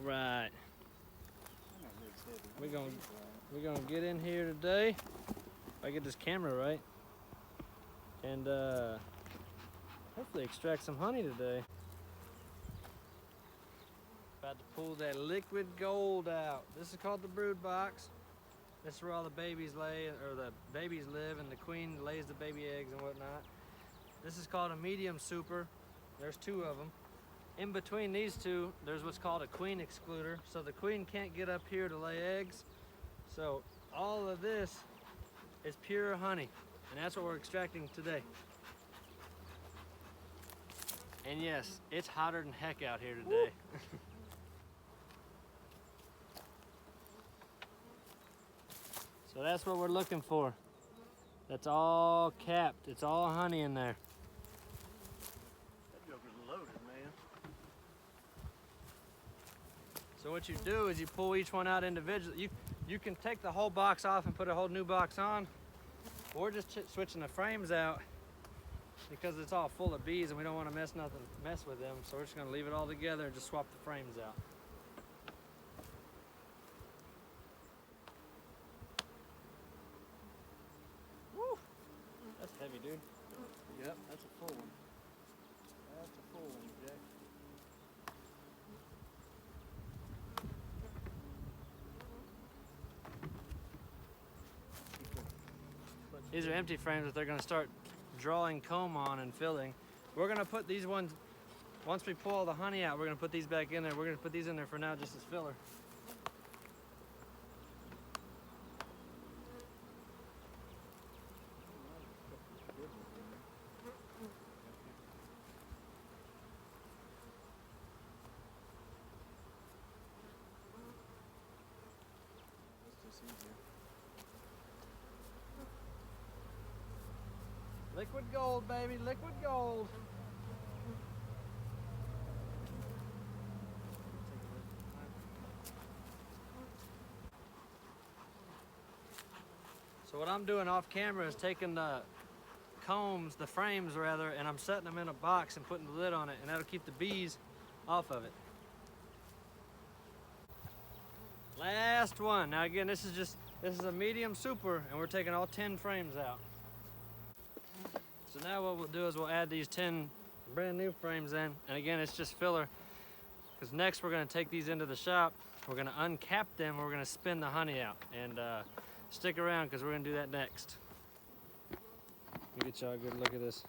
All right. We're gonna get in here today. If I get this camera right, and hopefully extract some honey today. About to pull that liquid gold out. This is called the brood box. This is where all the babies lay, or the babies live, and the queen lays the baby eggs and whatnot. This is called a medium super. There's two of them. In between these two, there's what's called a queen excluder. So the queen can't get up here to lay eggs. So all of this is pure honey, and that's what we're extracting today. And yes, it's hotter than heck out here today. So that's what we're looking for. That's all capped. It's all honey in there. That joker's loaded, man. So what you do is you pull each one out individually. You can take the whole box off and put a whole new box on. We're just switching the frames out because it's all full of bees and we don't want to mess with them. So we're just going to leave it all together and just swap the frames out. Woo! That's heavy, dude. Yep, that's a full one. That's a full one, Jack. These are empty frames that they're going to start drawing comb on and filling. We're going to put these ones, once we pull all the honey out, we're going to put these back in there. We're going to put these in there for now just as filler. Liquid gold, baby, liquid gold. So what I'm doing off camera is taking the combs, the frames rather, and I'm setting them in a box and putting the lid on it, and that'll keep the bees off of it. Last one. Now again, this is a medium super, and we're taking all 10 frames out. So now what we'll do is we'll add these 10 brand new frames in, and again, it's just filler, because next we're going to take these into the shop, we're going to uncap them, and we're going to spin the honey out, and stick around because we're going to do that next. Let me get y'all a good look at this.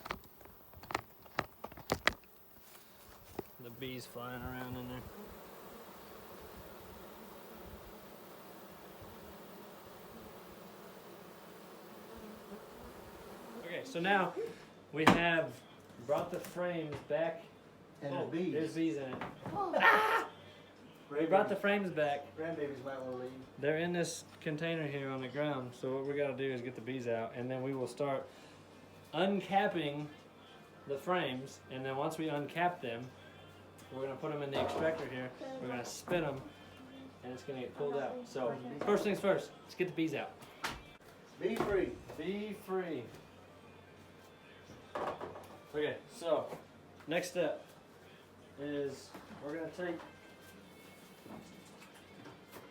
The bees flying around in there. Okay, so now we have brought the frames back. And oh, the bees. There's bees in it. Ah! We brought the frames back. Grandbabies might want to leave. They're in this container here on the ground. So what we got to do is get the bees out, and then we will start uncapping the frames. And then once we uncap them, we're going to put them in the extractor here. We're going to spin them, and it's going to get pulled out. So first things first, let's get the bees out. Bee free. Bee free. Okay, so next step is we're going to take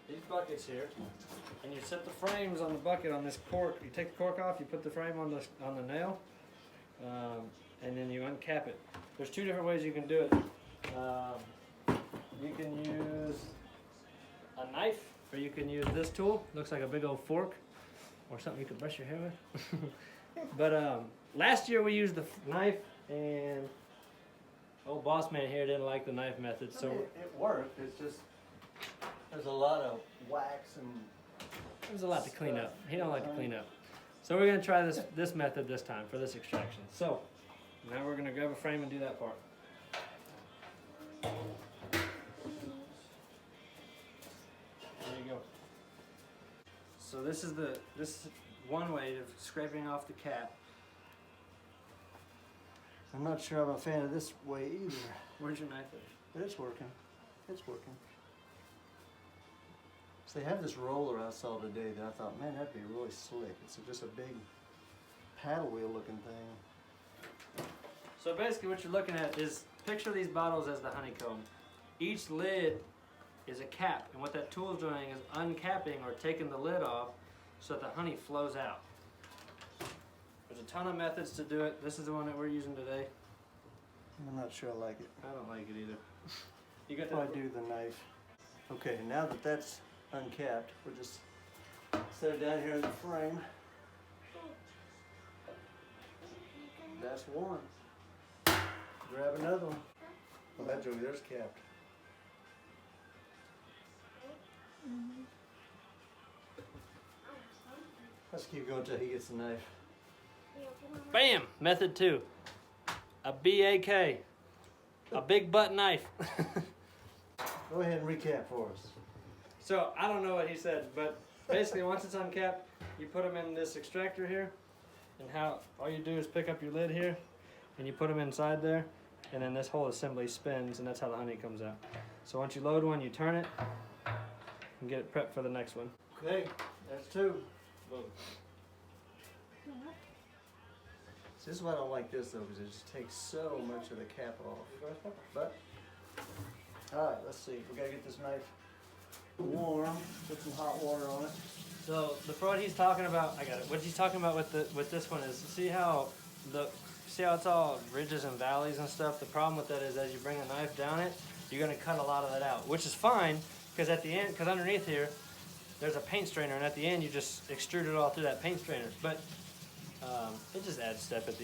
these buckets here, and you set the frames on the bucket on this cork. You take the cork off, you put the frame on the nail, and then you uncap it. There's two different ways you can do it. You can use a knife, or you can use this tool. Looks like a big old fork, or something you can brush your hair with. But last year we used the knife, and old boss man here didn't like the knife method, so it worked. It's just there's a lot of wax and there's a lot to clean up. He don't like to clean up, so we're gonna try this method this time for this extraction. So now we're gonna grab a frame and do that part. There you go. So this is one way of scraping off the cap. I'm not sure I'm a fan of this way either. Where's your knife at? But it's working. It's working. So they have this roller I saw today that I thought, man, that'd be really slick. It's just a big paddle wheel looking thing. So basically what you're looking at is, picture these bottles as the honeycomb. Each lid is a cap. And what that tool is doing is uncapping or taking the lid off so that the honey flows out. There's a ton of methods to do it. This is the one that we're using today. I'm not sure I like it. I don't like it either. You got I that? do the knife. Okay, now that that's uncapped, we'll just set it down here in the frame. That's one. Grab another one. Well, that Joey, there's capped. Let's keep going until he gets the knife. Bam! Method 2. A BAK. A big butt knife. Go ahead and recap for us. So, I don't know what he said, but basically once it's uncapped, you put them in this extractor here, and all you do is pick up your lid here, and you put them inside there, and then this whole assembly spins, and that's how the honey comes out. So once you load one, you turn it, and get it prepped for the next one. Okay, that's 2. Boom. See, this is why I don't like this though, because it just takes so much of the cap off. But, alright, let's see. We gotta get this knife warm, put some hot water on it. So what he's talking about, I got it. What he's talking about with this one is, see how it's all ridges and valleys and stuff. The problem with that is, as you bring a knife down it, you're gonna cut a lot of that out, which is fine, because at the end, because underneath here, there's a paint strainer, and at the end you just extrude it all through that paint strainer. But it just adds steps at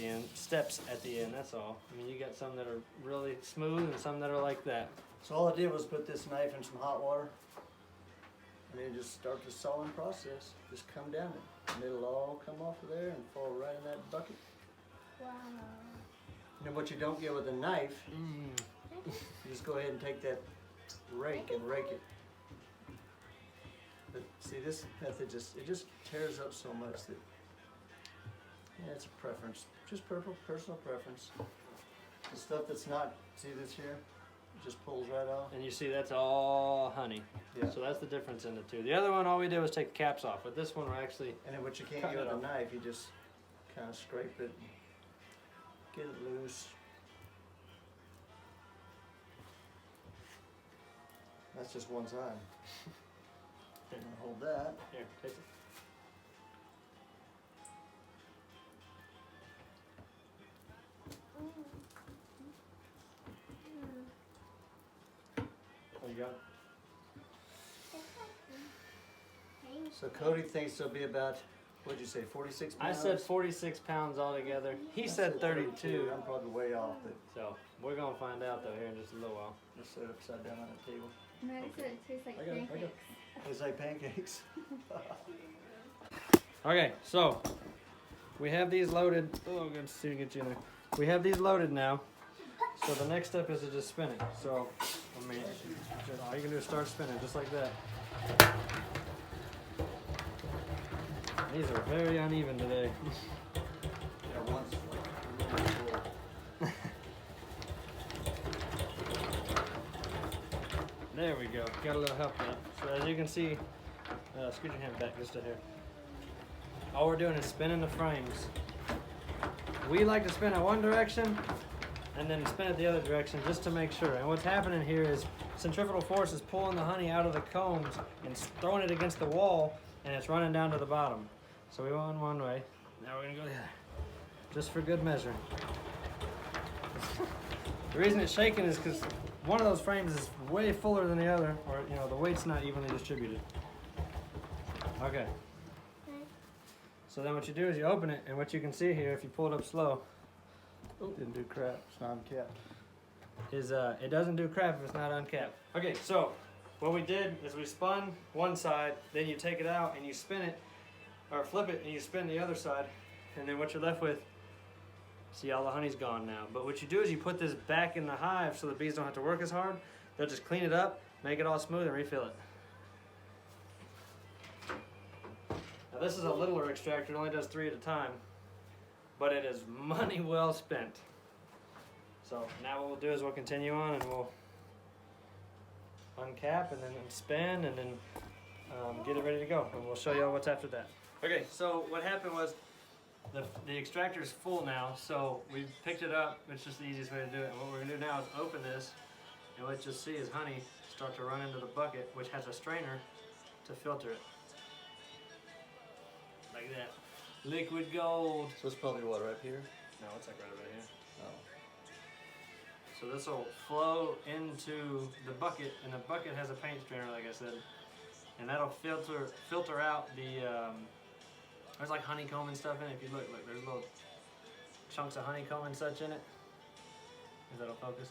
the end. That's all. I mean, you got some that are really smooth and some that are like that. So all I did was put this knife in some hot water, and then just start the sawing process. Just come down it, and it'll all come off of there and fall right in that bucket. Wow. And then what you don't get with a knife, you just go ahead and take that rake and rake it. But see, this method it just tears up so much that, yeah, it's a preference, just personal preference. The stuff that's not, see this here, it just pulls right off. And you see that's all honey. Yeah. So that's the difference in the two. The other one, all we did was take the caps off. But this one, we're actually And then what you can't cutting get it with a off. knife, you just kind of scrape it, get it loose. That's just one side. I'm gonna hold that. Here, take it. Oh, you got it? So Cody thinks there'll be about, what'd you say, 46 I pounds? said 46 pounds altogether. He I said 32. I'm probably way off, but So we're gonna find out though here in just a little while. let's set it upside down on the table. Maddie said it tastes like I got it, pancakes. It's like pancakes. Okay, so we have these loaded. Oh, good to see you get you in there. We have these loaded now. So the next step is to just spin it. So, I mean, all you can do is start spinning just like that. These are very uneven today. Yeah, one's like really full. There we go. Got a little help now. So as you can see, scoot your hand back just a hair. All we're doing is spinning the frames. We like to spin it one direction and then spin it the other direction just to make sure. And what's happening here is centrifugal force is pulling the honey out of the combs and throwing it against the wall, and it's running down to the bottom. So we went one way. Now we're gonna go the other, just for good measure. The reason it's shaking is because one of those frames is way fuller than the other, or the weight's not evenly distributed. Okay. So then what you do is you open it, and what you can see here, if you pull it up slow, Didn't do crap, it's not uncapped. is it doesn't do crap if it's not uncapped. Okay, so what we did is we spun one side, then you take it out and you spin it, or flip it and you spin the other side, and then what you're left with, see, all the honey's gone now. But what you do is you put this back in the hive so the bees don't have to work as hard. They'll just clean it up, make it all smooth, and refill it. Now this is a littler extractor, it only does 3 at a time, but it is money well spent. So now what we'll do is we'll continue on and we'll uncap and then spin and then get it ready to go. And we'll show you what's after that. Okay, so what happened was the extractor is full now, so we picked it up. It's just the easiest way to do it. And what we're gonna do now is open this, and what you'll see is honey start to run into the bucket, which has a strainer to filter it. Like that. Liquid gold. So it's probably what, right here? No, it's like right over here. Oh. So this will flow into the bucket, and the bucket has a paint strainer, like I said, and that'll filter out the. There's like honeycomb and stuff in it. If you look, there's little chunks of honeycomb and such in it. If that'll focus,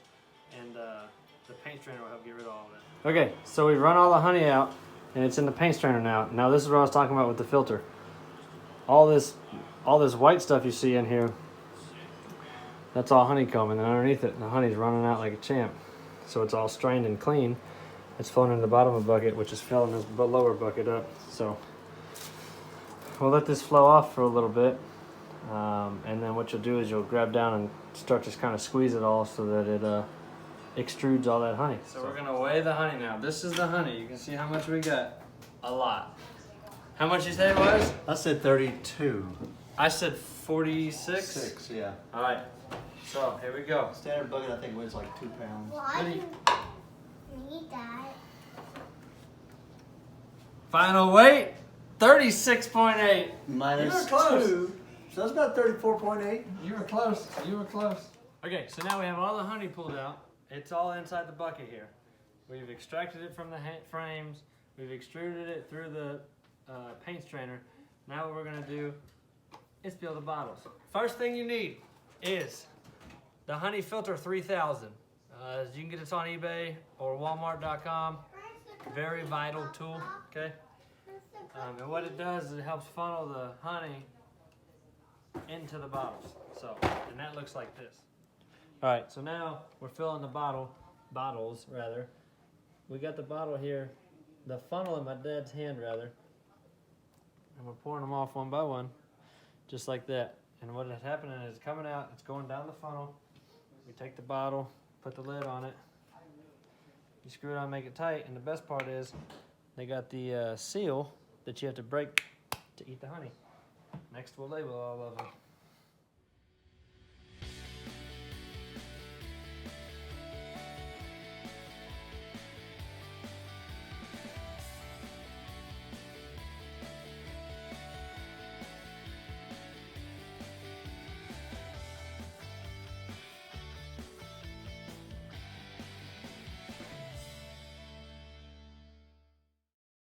and the paint strainer will help get rid of all of that. Okay, so we've run all the honey out, and it's in the paint strainer now. Now this is what I was talking about with the filter. All this white stuff you see in here, that's all honeycomb, and then underneath it, the honey's running out like a champ. So it's all strained and clean. It's flowing in the bottom of the bucket, which is filling this lower bucket up. So we'll let this flow off for a little bit, and then what you'll do is you'll grab down and start to kind of squeeze it all so that it extrudes all that honey. So we're gonna weigh the honey now. This is the honey. You can see how much we got. A lot. How much you say it was? I said 32. I said 46. 6, yeah. All right. So here we go. Standard bucket, I think, weighs like 2 pounds. Why do you need that? Final weight, 36.8. Minus You were close. 2. So that's about 34.8. You were close. You were close. Okay, so now we have all the honey pulled out. It's all inside the bucket here. We've extracted it from the frames. We've extruded it through the paint strainer. Now what we're gonna do is fill the bottles. First thing you need is the Honey Filter 3000. You can get this on eBay or Walmart.com. Very vital tool, okay? And what it does is it helps funnel the honey into the bottles. So, and that looks like this. All right, so now we're filling the bottles rather. We got the bottle here, the funnel in my dad's hand rather. And we're pouring them off one by one, just like that. And what is happening is it's coming out, it's going down the funnel. We take the bottle, put the lid on it. You screw it on, make it tight, and the best part is they got the seal that you have to break to eat the honey. Next we'll label all of them.